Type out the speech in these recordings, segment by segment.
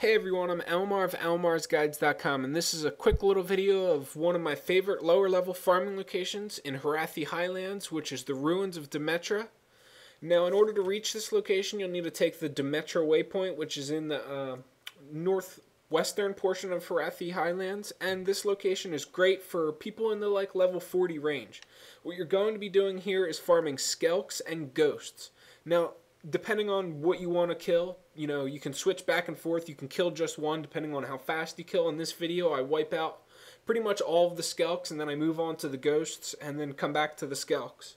Hey everyone, I'm Almar of almarsguides.com, and this is a quick little video of one of my favorite lower level farming locations in Harathi Highlands, which is the ruins of Demetra. Now, in order to reach this location, you'll need to take the Demetra waypoint, which is in the northwestern portion of Harathi Highlands, and this location is great for people in the level 40 range. What you're going to be doing here is farming skelks and ghosts. Now, depending on what you want to kill, you can switch back and forth. You can kill just one depending on how fast you kill. In this video, I wipe out pretty much all of the skelks, and then I move on to the ghosts, and then come back to the skelks.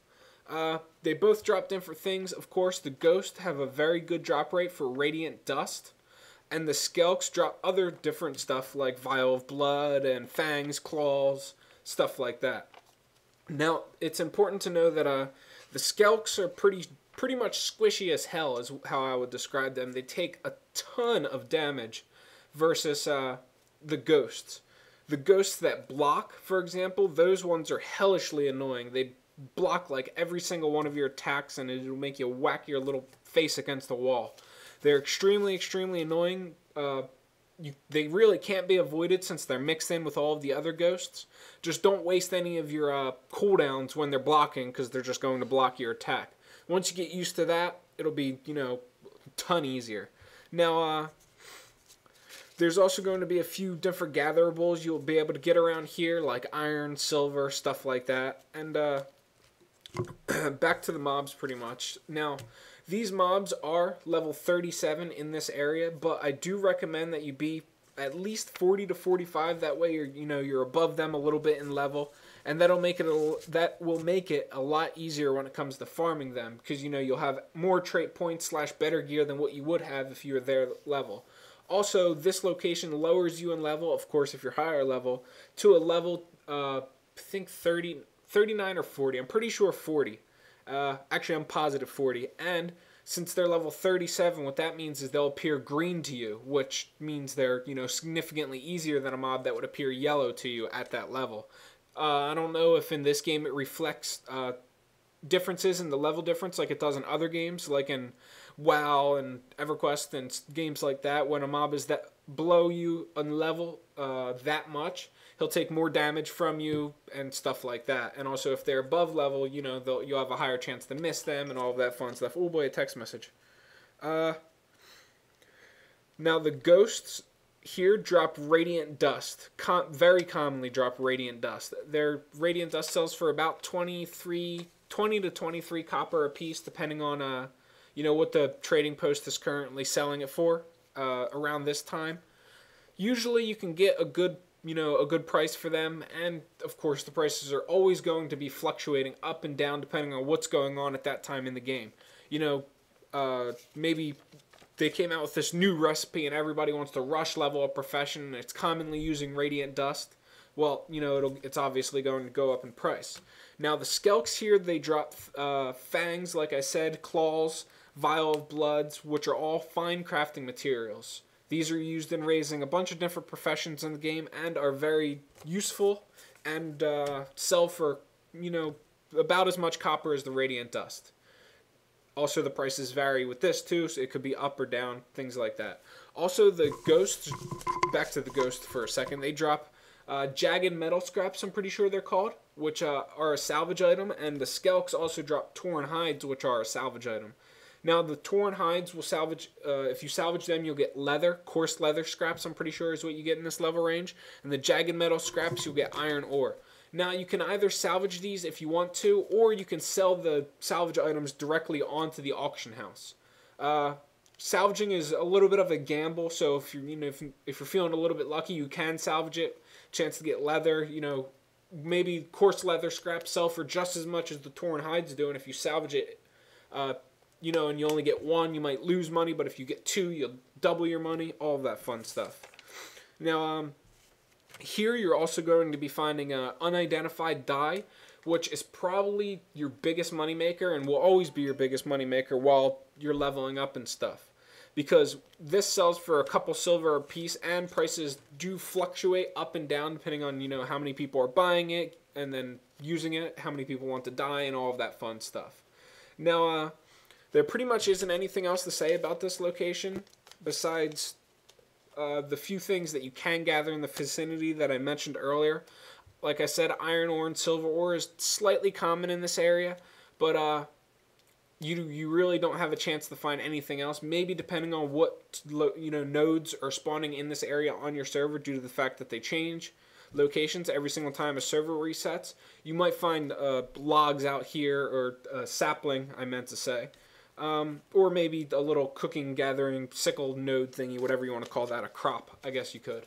They both drop different things. Of course, the ghosts have a very good drop rate for radiant dust, and the skelks drop other different stuff like vial of blood and fangs, claws, stuff like that. Now, it's important to know that the skelks are pretty much squishy as hell is how I would describe them. They take a ton of damage versus the ghosts. The ghosts that block, for example, those ones are hellishly annoying. They block like every single one of your attacks, and it'll make you whack your little face against the wall. They're extremely, extremely annoying. They really can't be avoided since they're mixed in with all of the other ghosts. Just don't waste any of your cooldowns when they're blocking, because they're just going to block your attack. Once you get used to that, it'll be, a ton easier. Now, there's also going to be a few different gatherables you'll be able to get around here, like iron, silver, stuff like that. And back to the mobs pretty much. Now, these mobs are level 37 in this area, but I do recommend that you be at least 40 to 45. That way you're above them a little bit in level, and that will make it a lot easier when it comes to farming them, because you'll have more trait points / better gear than what you would have if you were their level. Also, this location lowers you in level, of course if you're higher level, to a level I think 39 or 40. I'm pretty sure 40. Actually, I'm positive 40. And since they're level 37, what that means is they'll appear green to you, which means they're, significantly easier than a mob that would appear yellow to you at that level. I don't know if in this game it reflects differences in the level difference like it does in other games, like in WoW and EverQuest and games like that. When a mob is that below you on level that much, he'll take more damage from you and stuff like that. And also, if they're above level, you'll have a higher chance to miss them and all of that fun stuff. Oh boy, a text message. Now the ghosts here drop radiant dust. Very commonly drop radiant dust. Their radiant dust sells for about 20 to 23 copper a piece, depending on what the trading post is currently selling it for around this time. Usually you can get a good price for them, and of course the prices are always going to be fluctuating up and down depending on what's going on at that time in the game. Maybe they came out with this new recipe and everybody wants to rush level up profession, and it's commonly using radiant dust. Well, it's obviously going to go up in price. Now the skelks here, they drop fangs, like I said, claws, vial of bloods, which are all fine crafting materials. These are used in raising a bunch of different professions in the game and are very useful and sell for, about as much copper as the radiant dust. Also, the prices vary with this too, so it could be up or down, things like that. Also, the ghosts, back to the ghost for a second, they drop jagged metal scraps, I'm pretty sure they're called, which are a salvage item, and the skelks also drop torn hides, which are a salvage item. Now, the torn hides will salvage, if you salvage them, you'll get leather, coarse leather scraps, I'm pretty sure is what you get in this level range. And the jagged metal scraps, you'll get iron ore. Now, you can either salvage these if you want to, or you can sell the salvage items directly onto the auction house. Salvaging is a little bit of a gamble, so if you're feeling a little bit lucky, you can salvage it. Chance to get leather, maybe coarse leather scraps sell for just as much as the torn hides do, and if you salvage it, and you only get one, you might lose money, but if you get two, you'll double your money, all of that fun stuff. Now, here you're also going to be finding an unidentified dye, which is probably your biggest moneymaker and will always be your biggest moneymaker while you're leveling up and stuff. Because this sells for a couple silver a piece, and prices do fluctuate up and down depending on, how many people are buying it and then using it, how many people want to dye, and all of that fun stuff. Now, there pretty much isn't anything else to say about this location besides the few things that you can gather in the vicinity that I mentioned earlier. Like I said, iron ore and silver ore is slightly common in this area, but you really don't have a chance to find anything else. Maybe depending on what nodes are spawning in this area on your server, due to the fact that they change locations every single time a server resets. You might find logs out here, or sapling, I meant to say. Or maybe a little cooking, gathering, sickle node thingy, whatever you want to call that, a crop, I guess you could.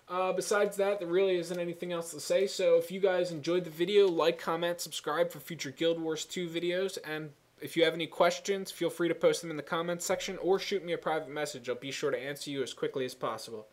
Besides that, there really isn't anything else to say, so if you guys enjoyed the video, like, comment, subscribe for future Guild Wars 2 videos, and if you have any questions, feel free to post them in the comments section, or shoot me a private message. I'll be sure to answer you as quickly as possible.